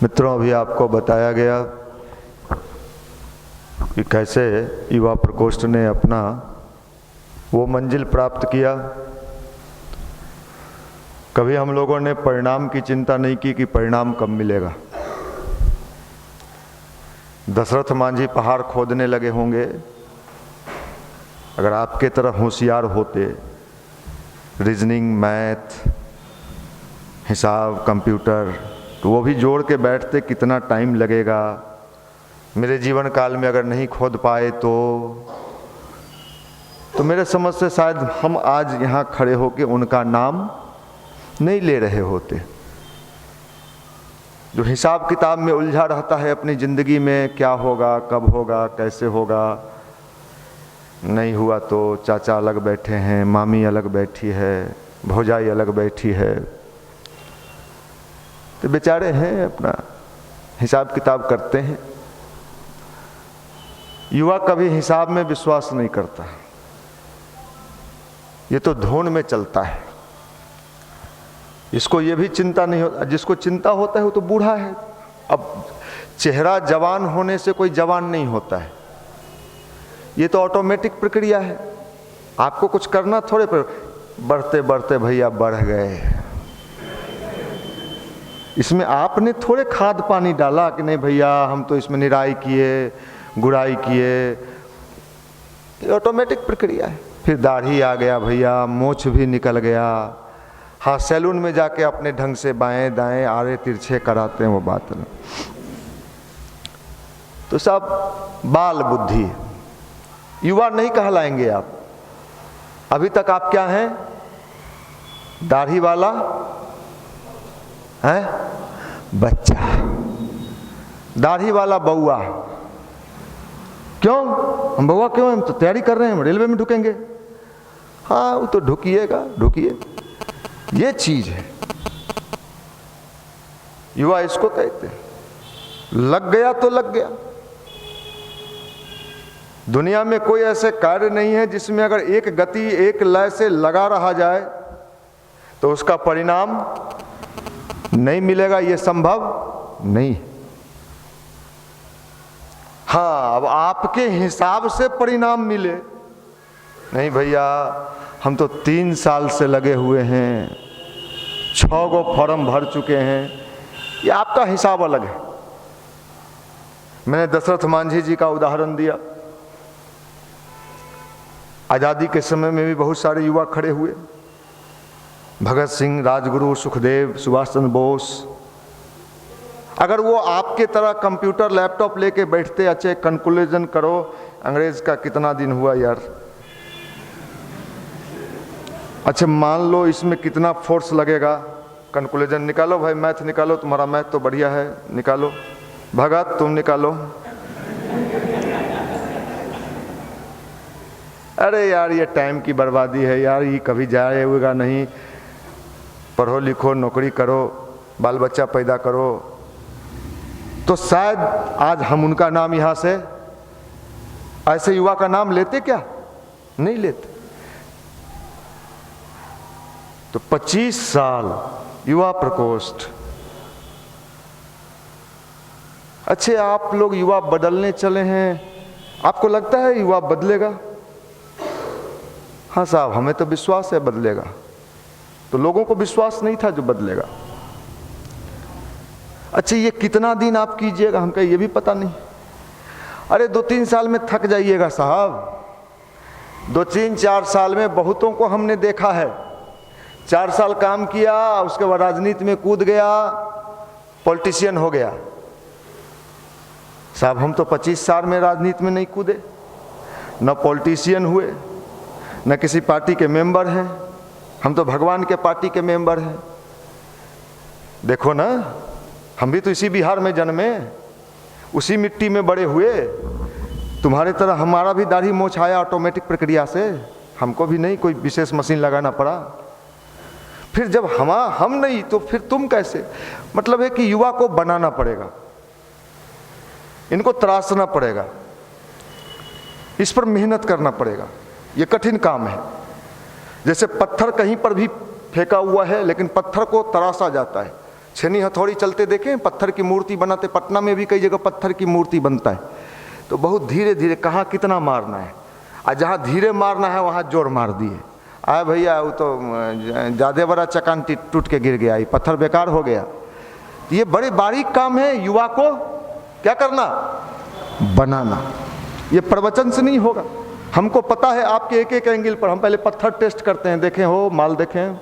मित्रों, अभी आपको बताया गया कि कैसे युवा प्रकोष्ठ ने अपना वो मंजिल प्राप्त किया। कभी हम लोगों ने परिणाम की चिंता नहीं की कि परिणाम कब मिलेगा। दशरथ मांझी पहाड़ खोदने लगे होंगे, अगर आपके तरह होशियार होते, रीजनिंग, मैथ, हिसाब, कंप्यूटर, तो वो भी जोड़ के बैठते कितना टाइम लगेगा, मेरे जीवन काल में अगर नहीं खोद पाए तो मेरे समझ से शायद हम आज यहाँ खड़े होकर उनका नाम नहीं ले रहे होते। जो हिसाब किताब में उलझा रहता है अपनी ज़िंदगी में, क्या होगा, कब होगा, कैसे होगा, नहीं हुआ तो चाचा अलग बैठे हैं, मामी अलग बैठी है, भौजाई अलग बैठी है, तो बेचारे हैं अपना हिसाब किताब करते हैं। युवा कभी हिसाब में विश्वास नहीं करता, ये तो धुन में चलता है। इसको ये भी चिंता नहीं होता, जिसको चिंता होता है वो तो बूढ़ा है। अब चेहरा जवान होने से कोई जवान नहीं होता है, ये तो ऑटोमेटिक प्रक्रिया है। आपको कुछ करना थोड़े पर, बढ़ते बढ़ते भैया बढ़ गए, इसमें आपने थोड़े खाद पानी डाला कि नहीं भैया हम तो इसमें निराई किए, गुड़ाई किए, ये ऑटोमेटिक प्रक्रिया है। फिर दाढ़ी आ गया भैया, मोछ भी निकल गया, हाँ सैलून में जाके अपने ढंग से बाएं दाएं आड़े तिरछे कराते हैं, वो बात नहीं। तो सब बाल बुद्धि, युवा नहीं कहलाएंगे आप। अभी तक आप क्या हैं? दाढ़ी वाला है बच्चा, दाढ़ी वाला बउआ। क्यों हम बउआ क्यों? हम तो तैयारी कर रहे हैं, हम रेलवे में ढुकेंगे। हाँ वो तो ढुकिएगा, ढुकिए, ये चीज है युवा, इसको कहते हैं। लग गया तो लग गया। दुनिया में कोई ऐसे कार्य नहीं है जिसमें अगर एक गति एक लय से लगा रहा जाए तो उसका परिणाम नहीं मिलेगा, ये संभव नहीं। हाँ अब आपके हिसाब से परिणाम मिले, नहीं भैया हम तो 3 साल से लगे हुए हैं, 6 गो फॉर्म भर चुके हैं, ये आपका हिसाब अलग है। मैंने दशरथ मांझी जी का उदाहरण दिया। आज़ादी के समय में भी बहुत सारे युवा खड़े हुए, भगत सिंह, राजगुरु, सुखदेव, सुभाष चंद्र बोस। अगर वो आपके तरह कंप्यूटर लैपटॉप लेके बैठते, अच्छे कंक्लूजन करो अंग्रेज का कितना दिन हुआ यार, अच्छा मान लो इसमें कितना फोर्स लगेगा, कंक्लूजन निकालो भाई, मैथ निकालो, तुम्हारा मैथ तो बढ़िया है, निकालो। भगत तुम निकालो। अरे यार ये टाइम की बर्बादी है यार, ये कभी जाएगा नहीं, पढ़ो लिखो, नौकरी करो, बाल बच्चा पैदा करो। तो शायद आज हम उनका नाम यहाँ से, ऐसे युवा का नाम लेते क्या? नहीं लेते। तो 25 साल युवा प्रकोष्ठ। अच्छे आप लोग युवा बदलने चले हैं, आपको लगता है युवा बदलेगा? हाँ साहब हमें तो विश्वास है बदलेगा। तो लोगों को विश्वास नहीं था जो बदलेगा। अच्छा ये कितना दिन आप कीजिएगा, हमको ये भी पता नहीं। अरे 2-3 साल में थक जाइएगा साहब। 2-3-4 साल में बहुतों को हमने देखा है, 4 साल काम किया, उसके बाद राजनीति में कूद गया, पॉलिटिशियन हो गया। साहब हम तो 25 साल में राजनीति में नहीं कूदे, न पॉलिटिशियन हुए, न किसी पार्टी के मेंबर हैं, हम तो भगवान के पार्टी के मेंबर हैं। देखो ना, हम भी तो इसी बिहार में जन्मे, उसी मिट्टी में बड़े हुए। तुम्हारे तरह हमारा भी दाढ़ी मोछ आया ऑटोमेटिक प्रक्रिया से, हमको भी नहीं कोई विशेष मशीन लगाना पड़ा। फिर जब हम नहीं तो फिर तुम कैसे? मतलब है कि युवा को बनाना पड़ेगा, इनको तराशना पड़ेगा, इस पर मेहनत करना पड़ेगा। ये कठिन काम है। जैसे पत्थर कहीं पर भी फेंका हुआ है लेकिन पत्थर को तराशा जाता है, छेनी हथौड़ी चलते देखें, पत्थर की मूर्ति बनाते, पटना में भी कई जगह पत्थर की मूर्ति बनता है। तो बहुत धीरे धीरे, कहाँ कितना मारना है, और जहाँ धीरे मारना है वहाँ जोर मार दिए। आए भैया वो तो ज़्यादा बड़ा चकान टूट के गिर गया, ये पत्थर बेकार हो गया। तो ये बड़े बारीक काम है, युवा को क्या करना, बनाना। ये प्रवचन से नहीं होगा। हमको पता है आपके एक एक एंगल पर, हम पहले पत्थर टेस्ट करते हैं, देखें हो माल देखें,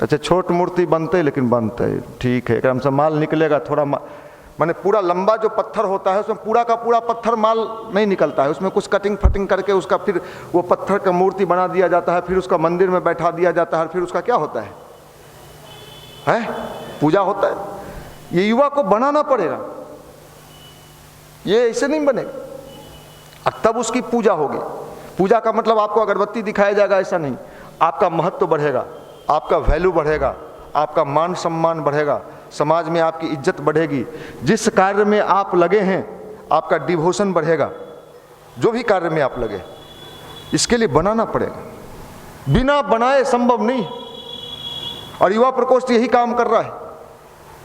अच्छा छोट मूर्ति बनते लेकिन बनते ठीक है, एकदम से माल निकलेगा थोड़ा, माने पूरा लंबा जो पत्थर होता है उसमें पूरा का पूरा पत्थर माल नहीं निकलता है, उसमें कुछ कटिंग फटिंग करके उसका फिर वो पत्थर का मूर्ति बना दिया जाता है, फिर उसका मंदिर में बैठा दिया जाता है, फिर उसका क्या होता है पूजा होता है। ये युवा को बनाना पड़ेगा, ये ऐसे नहीं बनेगा, और तब उसकी पूजा होगी। पूजा का मतलब आपको अगरबत्ती दिखाया जाएगा ऐसा नहीं, आपका महत्व बढ़ेगा, आपका वैल्यू बढ़ेगा, आपका मान सम्मान बढ़ेगा, समाज में आपकी इज्जत बढ़ेगी। जिस कार्य में आप लगे हैं आपका डिवोशन बढ़ेगा, जो भी कार्य में आप लगे, इसके लिए बनाना पड़ेगा, बिना बनाए संभव नहीं। और युवा प्रकोष्ठ यही काम कर रहा है।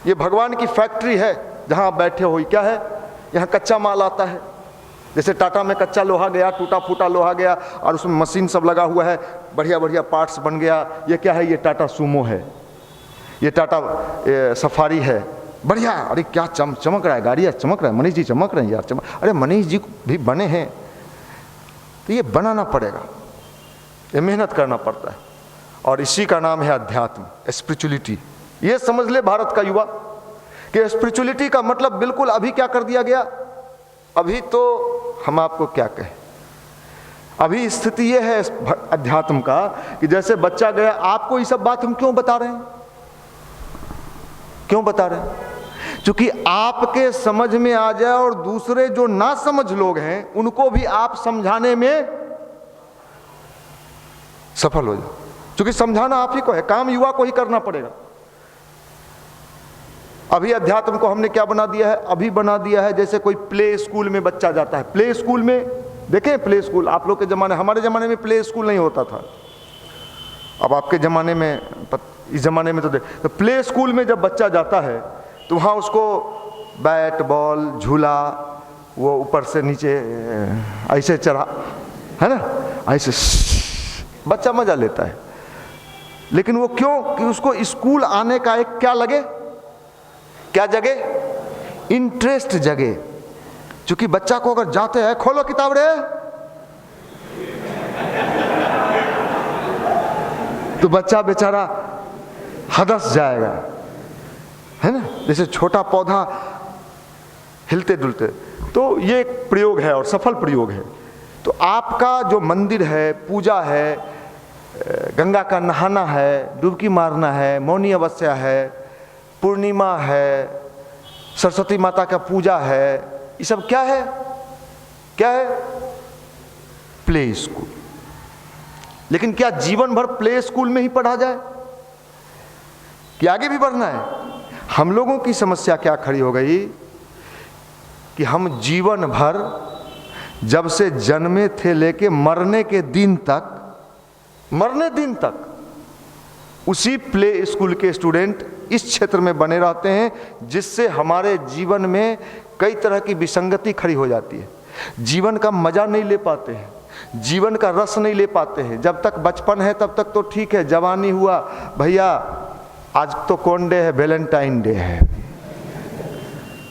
ये भगवान की फैक्ट्री है जहां आप बैठे हो। क्या है, यहाँ कच्चा माल आता है, जैसे टाटा में कच्चा लोहा गया, टूटा फूटा लोहा गया और उसमें मशीन सब लगा हुआ है, बढ़िया बढ़िया पार्ट्स बन गया। ये क्या है, ये टाटा सूमो है, ये टाटा सफारी है, बढ़िया। अरे क्या चमक रहा है, गाड़ियाँ चमक रहा है, मनीष जी चमक रहे हैं यार, अरे मनीष जी भी बने हैं। तो ये बनाना पड़ेगा, ये मेहनत करना पड़ता है, और इसी का नाम है अध्यात्म, स्पिरिचुअलिटी। ये समझ ले भारत का युवा कि स्पिरिचुअलिटी का मतलब बिल्कुल अभी क्या कर दिया गया। अभी तो हम आपको क्या कहें, अभी स्थिति ये है अध्यात्म का कि जैसे बच्चा गया, आपको ये सब बात हम क्यों बता रहे हैं, क्यों बता रहे हैं, क्योंकि आपके समझ में आ जाए और दूसरे जो ना समझ लोग हैं उनको भी आप समझाने में सफल हो जाओ। क्योंकि समझाना आप ही को है, काम युवा को ही करना पड़ेगा। अभी अध्यात्म को हमने क्या बना दिया है, अभी बना दिया है जैसे कोई प्ले स्कूल में बच्चा जाता है। प्ले स्कूल में देखें, प्ले स्कूल आप लोग के ज़माने, हमारे ज़माने में प्ले स्कूल नहीं होता था, अब आपके ज़माने में, इस ज़माने में तो प्ले स्कूल में जब बच्चा जाता है तो वहाँ उसको बैट बॉल झूला, वो ऊपर से नीचे ऐसे चढ़ा है ना, ऐसे बच्चा मज़ा लेता है। लेकिन वो क्यों, कि उसको स्कूल आने का एक क्या लगे, क्या जगे, इंटरेस्ट जगे। क्योंकि बच्चा को अगर जाते हैं, खोलो किताब रे, तो बच्चा बेचारा हदस जाएगा, है ना, जैसे छोटा पौधा हिलते डुलते। तो ये एक प्रयोग है और सफल प्रयोग है। तो आपका जो मंदिर है, पूजा है, गंगा का नहाना है, डुबकी मारना है, मौनी अवस्या है, पूर्णिमा है, सरस्वती माता का पूजा है, ये सब क्या है, क्या है, प्ले स्कूल। लेकिन क्या जीवन भर प्ले स्कूल में ही पढ़ा जाए कि आगे भी बढ़ना है? हम लोगों की समस्या क्या खड़ी हो गई कि हम जीवन भर, जब से जन्मे थे लेके मरने के दिन तक, मरने दिन तक उसी प्ले स्कूल के स्टूडेंट इस क्षेत्र में बने रहते हैं, जिससे हमारे जीवन में कई तरह की विसंगति खड़ी हो जाती है। जीवन का मजा नहीं ले पाते हैं, जीवन का रस नहीं ले पाते हैं। जब तक बचपन है तब तक तो ठीक है, जवानी हुआ भैया आज तो कौन डे है, वैलेंटाइन डे है,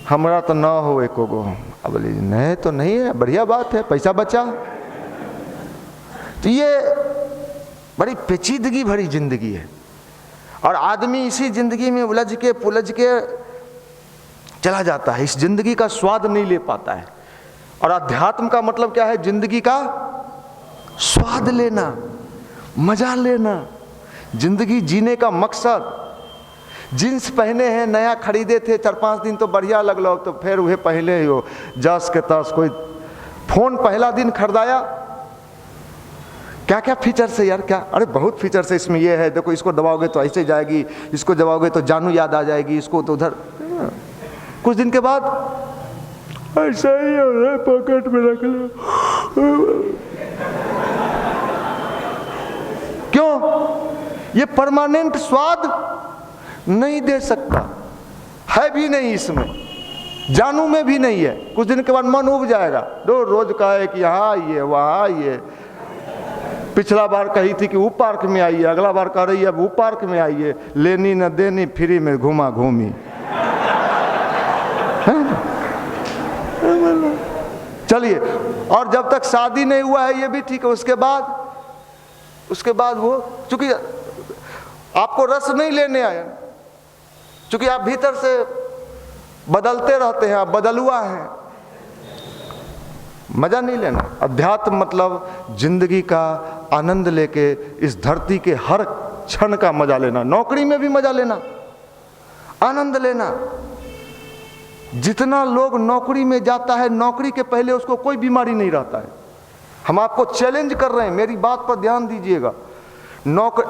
हमारा तो ना हो एको गो, अब नहीं तो नहीं है, बढ़िया बात है, पैसा बचा। तो ये बड़ी पेचीदगी भरी जिंदगी है, और आदमी इसी जिंदगी में उलझ के पुलझ के चला जाता है, इस जिंदगी का स्वाद नहीं ले पाता है। और अध्यात्म का मतलब क्या है, जिंदगी का स्वाद लेना, मजा लेना, जिंदगी जीने का मकसद। जींस पहने हैं, नया खरीदे थे, 4-5 दिन तो बढ़िया लगलो, तो फिर वह पहले ही हो जस के तस। कोई फोन पहला दिन खरीदाया, क्या क्या फीचर्स है यार, क्या, अरे बहुत फीचर्स है इसमें, ये है देखो, इसको दबाओगे तो ऐसे जाएगी, इसको दबाओगे तो जानू याद आ जाएगी, इसको तो उधर। कुछ दिन के बाद ऐसा ही हो रहा है, पॉकेट में रख लो। क्यों? ये परमानेंट स्वाद नहीं दे सकता, है भी नहीं, इसमें जानू में भी नहीं है। कुछ दिन के बाद मन उब जाएगा, रोज का है कि यहाँ आइए वहाँ आइए। पिछला बार कही थी कि वो पार्क में आइए, अगला बार कह रही है वो पार्क में आइए, लेनी न देनी, फ्री में घुमा घूमी। चलिए, और जब तक शादी नहीं हुआ है ये भी ठीक है। उसके बाद वो, चूंकि आपको रस नहीं लेने आया, चूंकि आप भीतर से बदलते रहते हैं, आप बदलुआ हैं, मजा नहीं लेना। अध्यात्म मतलब जिंदगी का आनंद लेके इस धरती के हर क्षण का मजा लेना, नौकरी में भी मजा लेना, आनंद लेना। जितना लोग नौकरी में जाता है, नौकरी के पहले उसको कोई बीमारी नहीं रहता है। हम आपको चैलेंज कर रहे हैं, मेरी बात पर ध्यान दीजिएगा।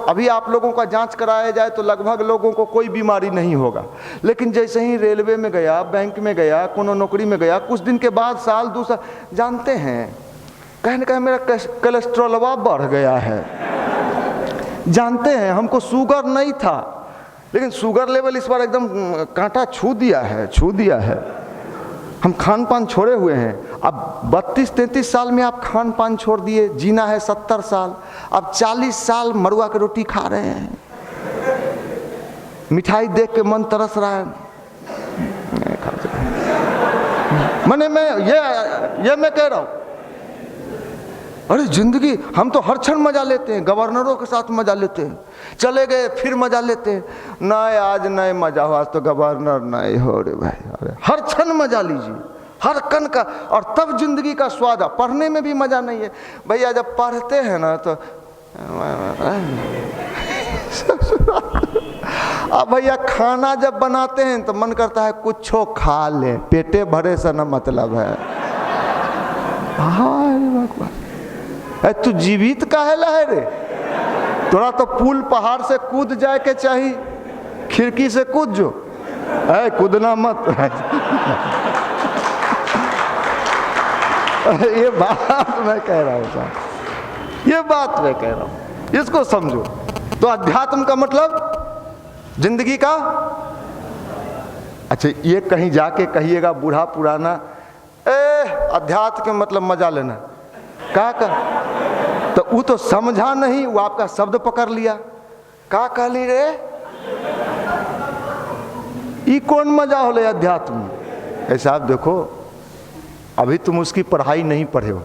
अभी आप लोगों का जांच कराया जाए तो लगभग लोगों को कोई बीमारी नहीं होगा, लेकिन जैसे ही रेलवे में गया, बैंक में गया, कोनो नौकरी में गया, कुछ दिन के बाद, साल दूसरा, जानते हैं कहने का मेरा कोलेस्ट्रॉलवा बढ़ गया है। जानते हैं हमको शुगर नहीं था, लेकिन शुगर लेवल इस बार एकदम कांटा छू दिया है। हम खान पान छोड़े हुए हैं। अब 32-33 साल में आप खान पान छोड़ दिए, जीना है 70 साल, अब 40 साल मरुआ की रोटी खा रहे हैं। मिठाई देख के मन तरस रहा है। मैंने मैं कह रहा हूं, अरे जिंदगी, हम तो हर क्षण मजा लेते हैं, गवर्नरों के साथ मजा लेते हैं, चले गए फिर मजा लेते हैं, नए आज नए मजा हो, आज तो गवर्नर नए हो रे भाई। अरे हर क्षण मजा लीजिए, हर कण का, और तब जिंदगी का स्वाद। पढ़ने में भी मजा नहीं है भैया, जब पढ़ते हैं ना तो अब भैया खाना जब बनाते हैं तो मन करता है कुछ खा ले, पेटे भरे से ना मतलब है। तू जीवित काहे है रे? तोरा तो पुल पहाड़ से कूद जाए के चाहिए, खिड़की से कूद जो, कूदना मत। ये बात मैं कह रहा हूँ साहब, ये बात मैं कह रहा हूँ, इसको समझो। तो अध्यात्म का मतलब जिंदगी का, अच्छा ये कहीं जाके कहिएगा बूढ़ा पुराना, अध्यात्म के मतलब मजा लेना, का तो वो तो समझा नहीं, वो आपका शब्द पकड़ लिया, का कहली रे, ये कौन मजा हो ले अध्यात्म? ऐसा आप देखो, अभी तुम उसकी पढ़ाई नहीं पढ़े हो,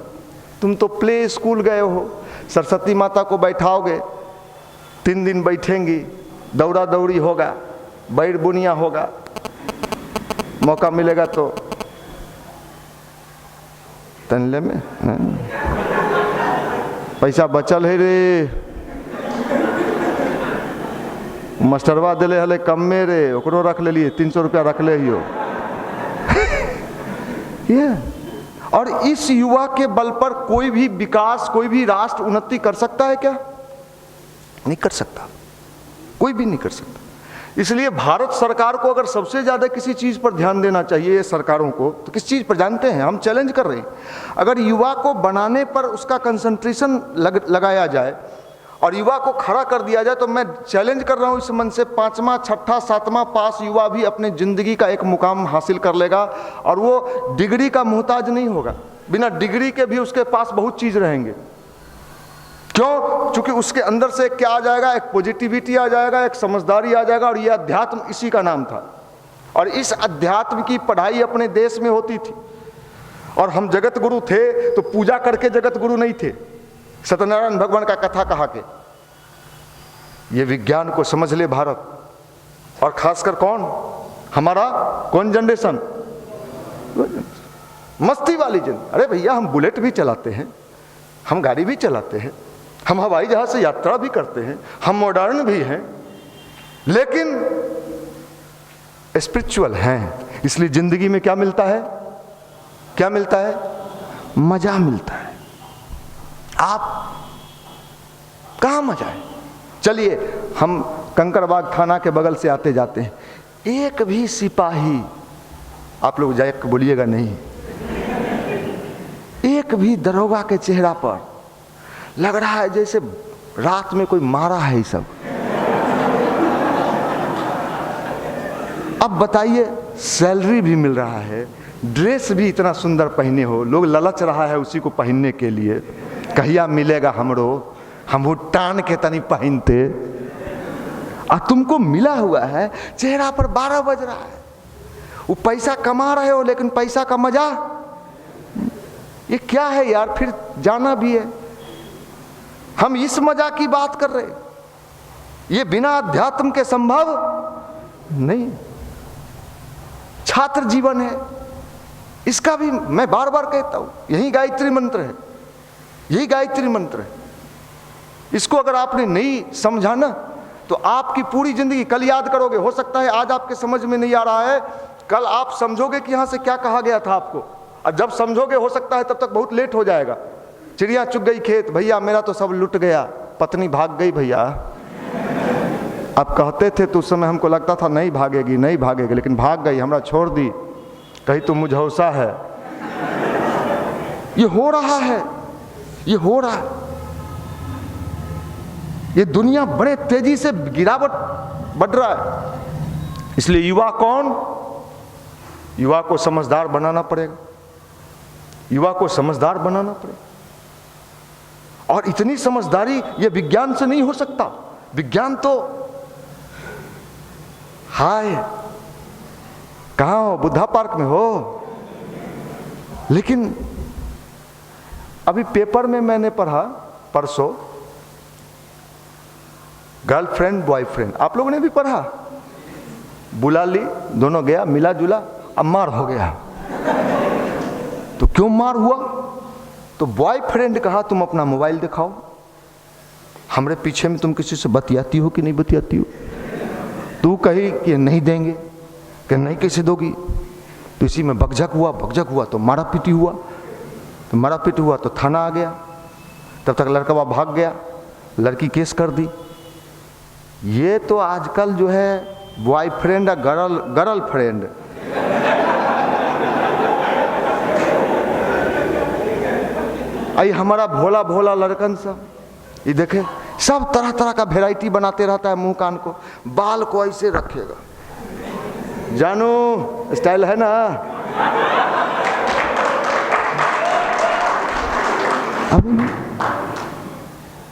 तुम तो प्ले स्कूल गए हो, सरस्वती माता को बैठाओगे, 3 दिन बैठेंगी, दौड़ा दौड़ी होगा, बैर बुनिया होगा, मौका मिलेगा तो तनले में पैसा बचल है रे, मास्टरवा दिले हले कम में रे, ओकरो रख ले लिए, 300 रुपया रख ले हियो। ये और इस युवा के बल पर कोई भी विकास, कोई भी राष्ट्र उन्नति कर सकता है क्या? नहीं कर सकता, कोई भी नहीं कर सकता। इसलिए भारत सरकार को अगर सबसे ज़्यादा किसी चीज़ पर ध्यान देना चाहिए सरकारों को, तो किस चीज़ पर जानते हैं? हम चैलेंज कर रहे हैं, अगर युवा को बनाने पर उसका कंसंट्रेशन लगाया जाए और युवा को खड़ा कर दिया जाए, तो मैं चैलेंज कर रहा हूँ इस मन से 5वां 6ठा 7वां पास युवा भी अपने ज़िंदगी का एक मुकाम हासिल कर लेगा, और वो डिग्री का मोहताज नहीं होगा। बिना डिग्री के भी उसके पास बहुत चीज़ रहेंगे। क्यों? क्योंकि उसके अंदर से क्या आ जाएगा, एक पॉजिटिविटी आ जाएगा, एक समझदारी आ जाएगा, और ये अध्यात्म इसी का नाम था। और इस अध्यात्म की पढ़ाई अपने देश में होती थी, और हम जगत गुरु थे तो पूजा करके जगत गुरु नहीं थे, सत्यनारायण भगवान का कथा कहा के। ये विज्ञान को समझ ले भारत, और खासकर कौन, हमारा कौन जनरेशन, मस्ती वाली जन। अरे भैया हम बुलेट भी चलाते हैं, हम गाड़ी भी चलाते हैं, हम हवाई जहाज से यात्रा भी करते हैं, हम मॉडर्न भी हैं, लेकिन स्पिरिचुअल हैं। इसलिए जिंदगी में क्या मिलता है? क्या मिलता है? मजा मिलता है। आप कहाँ मजा है? चलिए हम कंकड़बाग थाना के बगल से आते जाते हैं, एक भी सिपाही, आप लोग जाके बोलिएगा नहीं, एक भी दरोगा के चेहरा पर लग रहा है जैसे रात में कोई मारा है। ये सब अब बताइए, सैलरी भी मिल रहा है, ड्रेस भी इतना सुंदर पहने हो, लोग ललच रहा है उसी को पहनने के लिए, कहिया मिलेगा हमरो, हम टान के तनी पहनते। और तुमको मिला हुआ है, चेहरा पर 12 बज रहा है, वो पैसा कमा रहे हो लेकिन पैसा का मजा, ये क्या है यार? फिर जाना भी है। हम इस मजा की बात कर रहे, ये बिना अध्यात्म के संभव नहीं। छात्र जीवन है, इसका भी मैं बार बार कहता हूं, यही गायत्री मंत्र है, यही गायत्री मंत्र है। इसको अगर आपने नहीं समझा ना तो आपकी पूरी जिंदगी, कल याद करोगे, हो सकता है आज आपके समझ में नहीं आ रहा है, कल आप समझोगे कि यहां से क्या कहा गया था आपको, और जब समझोगे हो सकता है तब तक बहुत लेट हो जाएगा। चिड़िया चुग गई खेत, भैया मेरा तो सब लुट गया, पत्नी भाग गई भैया। अब कहते थे तो उस समय हमको लगता था नहीं भागेगी नहीं भागेगी, लेकिन भाग गई, हमरा छोड़ दी, कहीं तो मुझौसा है। ये हो रहा है, ये हो रहा है। ये दुनिया बड़े तेजी से गिरावट बढ़ रहा है। इसलिए युवा कौन, युवा को समझदार बनाना पड़ेगा, युवा को समझदार बनाना पड़ेगा। और इतनी समझदारी ये विज्ञान से नहीं हो सकता। विज्ञान तो हाय कहाँ हो, बुद्धा पार्क में हो। लेकिन अभी पेपर में मैंने पढ़ा परसों, गर्लफ्रेंड बॉयफ्रेंड, आप लोगों ने भी पढ़ा, बुला ली, दोनों गया, मिला जुला, अब मार हो गया। तो क्यों मार हुआ? तो बॉयफ्रेंड कहा तुम अपना मोबाइल दिखाओ, हमरे पीछे में तुम किसी से बतियाती हो कि नहीं बतियाती हो? तू कही कि नहीं देंगे, कि नहीं कैसे दोगी? तो इसी में बकझक हुआ, बकझक हुआ तो मारा पीटी हुआ, तो मारा पीटी हुआ तो थाना आ गया। तब तक लड़का भाग गया, लड़की केस कर दी। ये तो आजकल जो है बॉयफ्रेंड और गर्लफ्रेंड, आई हमारा भोला भोला लड़कन सब, ये देखे सब तरह तरह का वेराइटी बनाते रहता है। मुंह कान को, बाल को ऐसे रखेगा, जानू स्टाइल है ना।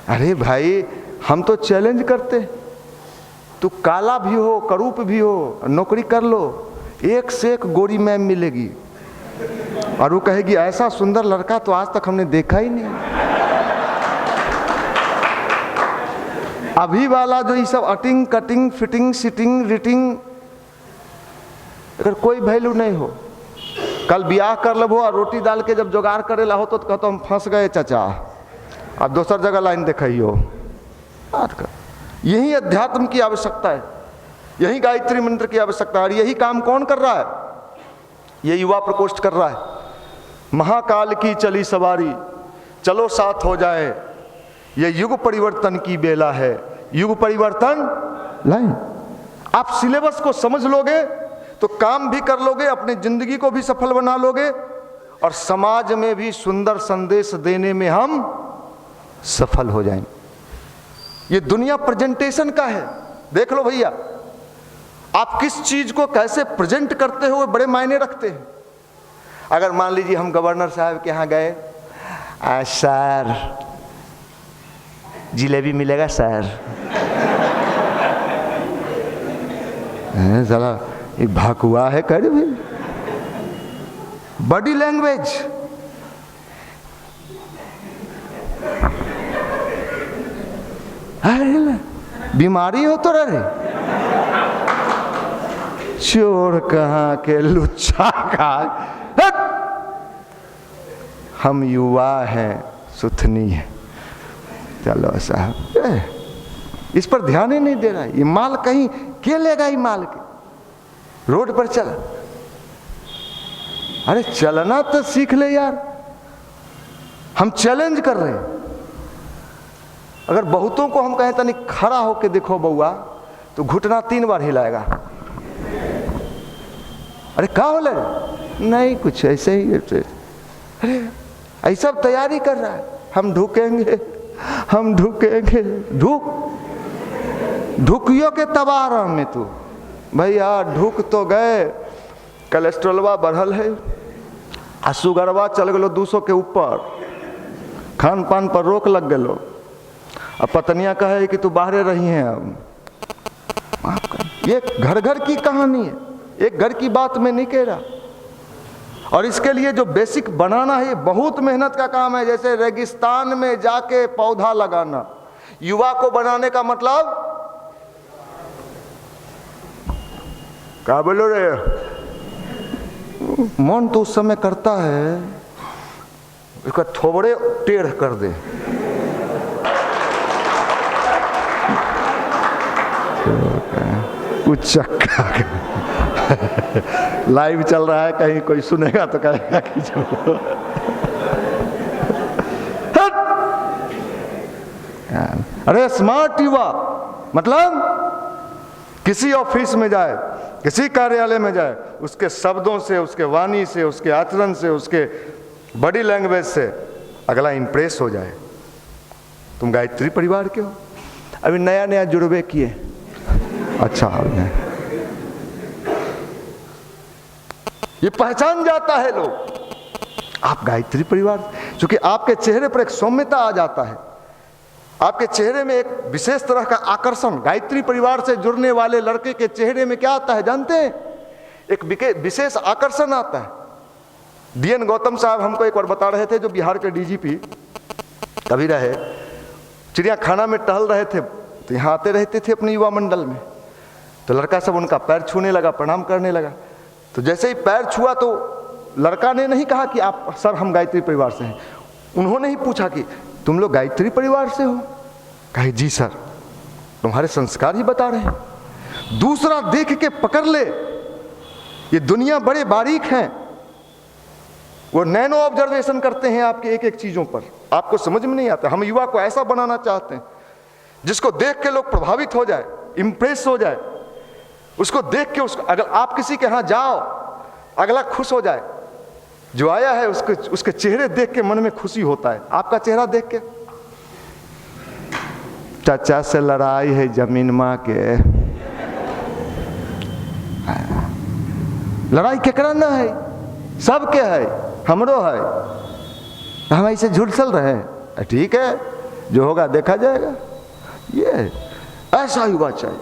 अरे भाई हम तो चैलेंज करते, तू काला भी हो, करूप भी हो, नौकरी कर लो, एक से एक गोरी मैम मिलेगी, और वो कहेगी ऐसा सुंदर लड़का तो आज तक हमने देखा ही नहीं। अभी वाला जो ये सब eating cutting fitting sitting written, अगर कोई वैल्यू नहीं हो, कल ब्याह कर लो और रोटी डाल के जब जुगाड़ करे ला हो तो कहते हम फंस गए चाचा, अब दूसर जगह लाइन दिखाइयो। यही अध्यात्म की आवश्यकता है, यही गायत्री मंत्र की आवश्यकता है। और यही काम कौन कर रहा है? ये युवा प्रकोष्ठ कर रहा है। महाकाल की चली सवारी, चलो साथ हो जाए, ये युग परिवर्तन की बेला है, युग परिवर्तन लाइन। आप सिलेबस को समझ लोगे तो काम भी कर लोगे, अपनी जिंदगी को भी सफल बना लोगे, और समाज में भी सुंदर संदेश देने में हम सफल हो जाएंगे। ये दुनिया प्रेजेंटेशन का है। देख लो भैया, आप किस चीज को कैसे प्रेजेंट करते हो बड़े मायने रखते हैं। अगर मान लीजिए हम गवर्नर साहब के यहाँ गए, सर जिलेबी मिलेगा सर, जरा एक भाकुआ है कर भाई। बॉडी लैंग्वेज, बीमारी हो तो रे, चोर कहाँ के लुच्चा का। हम युवा हैं, सुथनी है। चलो साहब, इस पर ध्यान ही नहीं दे रहा है। ये माल कहीं के लेगा, ही माल के रोड पर चल, अरे चलना तो सीख ले यार। हम चैलेंज कर रहे हैं। अगर बहुतों को हम कहें तनिक खड़ा होके देखो बउआ, तो घुटना 3 बार हिलाएगा। अरे क्या हो ले? नहीं कुछ ऐसे ही। अरे ऐसा तैयारी कर रहा है, हम ढुकेंगे, हम ढुकेंगे। ढुकियो के तबाह में तू भैया ढुक तो गए, कोलेस्ट्रोलवा बढ़ल है, आ शुगरवा चल गलो 200 के ऊपर, खान पान पर रोक लग गलो। अब पत्नियां कहे कि तू बाहरे रही हैं। अब ये घर घर की कहानी है, एक घर की बात में नहीं कह रहा। और इसके लिए जो बेसिक बनाना है ये बहुत मेहनत का काम है। जैसे रेगिस्तान में जाके पौधा लगाना, युवा को बनाने का मतलब क्या बोलो रे, मन तो उस समय करता है इसका थोबड़े टेढ़ कर दे। कुछ चक्का लाइव चल रहा है, कहीं कोई सुनेगा तो कहेगा कि चलो। अरे स्मार्ट युवा मतलब किसी ऑफिस में जाए, किसी कार्यालय में जाए, उसके शब्दों से, उसके वाणी से, उसके आचरण से, उसके बॉडी लैंग्वेज से अगला इंप्रेस हो जाए। तुम गायत्री परिवार के हो, अभी नया नया जुड़वे किए, अच्छा ये पहचान जाता है लोग आप गायत्री परिवार, क्योंकि आपके चेहरे पर एक सौम्यता आ जाता है, आपके चेहरे में एक विशेष तरह का आकर्षण। गायत्री परिवार से जुड़ने वाले लड़के के चेहरे में क्या आता है जानते हैं? एक विशेष आकर्षण आता है। डीएन गौतम साहब हमको एक बार बता रहे थे, जो बिहार के डीजीपी कभी रहे, चिड़ियाखाना में टहल रहे थे तो यहाँ आते रहते थे अपने युवा मंडल में, तो लड़का सब उनका पैर छूने लगा, प्रणाम करने लगा। तो जैसे ही पैर छुआ तो लड़का ने नहीं कहा कि आप सर हम गायत्री परिवार से हैं, उन्होंने ही पूछा कि तुम लोग गायत्री परिवार से हो? कहे जी सर, तुम्हारे संस्कार ही बता रहे हैं। दूसरा देख के पकड़ ले, ये दुनिया बड़े बारीक हैं, वो नैनो ऑब्जर्वेशन करते हैं आपके एक एक चीजों पर, आपको समझ में नहीं आता। हम युवा को ऐसा बनाना चाहते हैं जिसको देख के लोग प्रभावित हो जाए, इंप्रेस हो जाए, उसको देख के उसको, अगर आप किसी के यहाँ जाओ अगला खुश हो जाए, जो आया है उसके चेहरे देख के मन में खुशी होता है। आपका चेहरा देख के, चाचा से लड़ाई है जमीन माँ के, लड़ाई केकरा ना है, सबके है, हमरो है, हम ऐसे झूठ चल रहे हैं। ठीक है, जो होगा देखा जाएगा। ये ऐसा युवा चाहिए।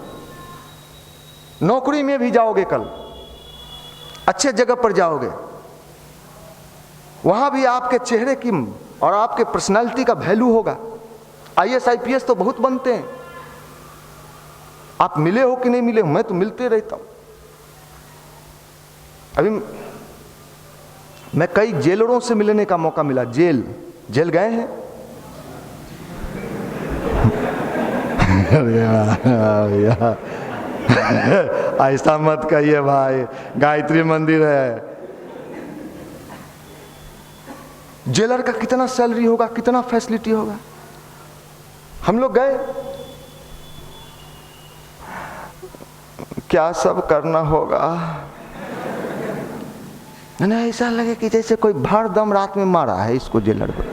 नौकरी में भी जाओगे, कल अच्छे जगह पर जाओगे, वहां भी आपके चेहरे की और आपके पर्सनालिटी का वैल्यू होगा। आईएएस आईपीएस तो बहुत बनते हैं, आप मिले हो कि नहीं मिले हो, मैं तो मिलते रहता हूं। अभी मैं कई जेलरों से मिलने का मौका मिला। जेल गए हैं? ऐसा मत कहिए भाई, गायत्री मंदिर है। जेलर का कितना सैलरी होगा, कितना फैसिलिटी होगा। हम लोग गए, क्या सब करना होगा। नहीं, ऐसा लगे कि जैसे कोई भर दम रात में मारा है इसको, जेलर को।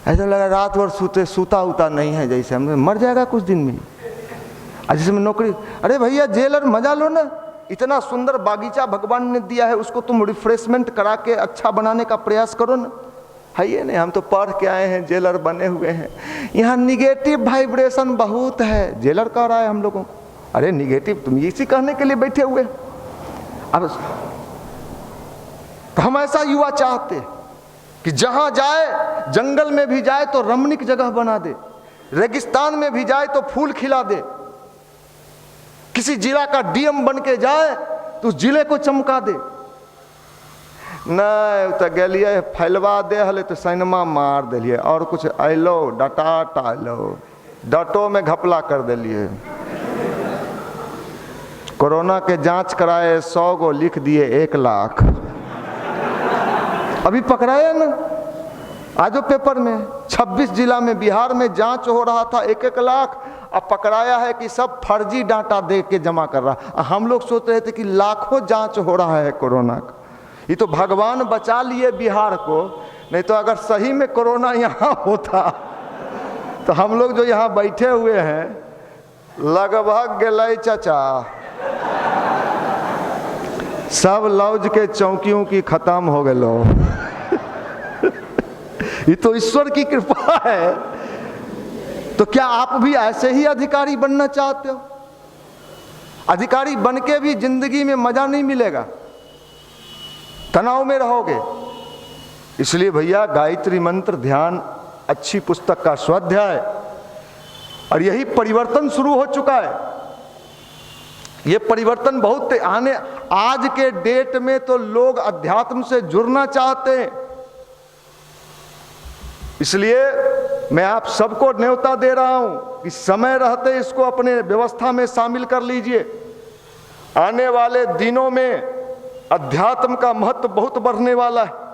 ऐसा लगा रात भर सूता उता नहीं है, जैसे हम मर जाएगा कुछ दिन में। जैसे में नौकरी, अरे भैया जेलर मजा लो ना, इतना सुंदर बागीचा भगवान ने दिया है, उसको तुम रिफ्रेशमेंट करा के अच्छा बनाने का प्रयास करो ना। है ये नहीं, हम तो पढ़ के आए हैं, जेलर बने हुए हैं। यहाँ निगेटिव वाइब्रेशन बहुत है, जेलर कह रहा है हम लोगों को। अरे निगेटिव, तुम इसी कहने के लिए बैठे हुए। अब तो हम ऐसा युवा चाहते कि जहां जाए, जंगल में भी जाए तो रमणीक जगह बना दे, रेगिस्तान में भी जाए तो फूल खिला दे, किसी जिला का डीएम बन के जाए तो उस जिले को चमका दे। नहीं तो गलिए फैलवा दे हले तो सैनमा मार दिलिए, और कुछ अलो डटा टालो, डटो में घपला कर दिलिए। कोरोना के जांच कराए 100 को, लिख दिए 1 लाख। अभी पकड़ाया ना, आज पेपर में 26 जिला में बिहार में जांच हो रहा था, 1-1 लाख। अब पकड़ाया है कि सब फर्जी डाटा दे के जमा कर रहा। हम लोग सोच रहे थे कि लाखों जांच हो रहा है कोरोना का। ये तो भगवान बचा लिए बिहार को, नहीं तो अगर सही में कोरोना यहाँ होता तो हम लोग जो यहाँ बैठे हुए हैं लगभग गलई चाचा, सब लौज के चौकियों की खत्म हो गलो। ये तो ईश्वर की कृपा है। तो क्या आप भी ऐसे ही अधिकारी बनना चाहते हो? अधिकारी बन के भी जिंदगी में मजा नहीं मिलेगा, तनाव में रहोगे। इसलिए भैया गायत्री मंत्र ध्यान अच्छी पुस्तक का स्वाध्याय, और यही परिवर्तन शुरू हो चुका है। ये परिवर्तन बहुत आने, आज के डेट में तो लोग अध्यात्म से जुड़ना चाहते हैं। इसलिए मैं आप सबको न्योता दे रहा हूं कि समय रहते इसको अपने व्यवस्था में शामिल कर लीजिए। आने वाले दिनों में अध्यात्म का महत्व बहुत बढ़ने वाला है।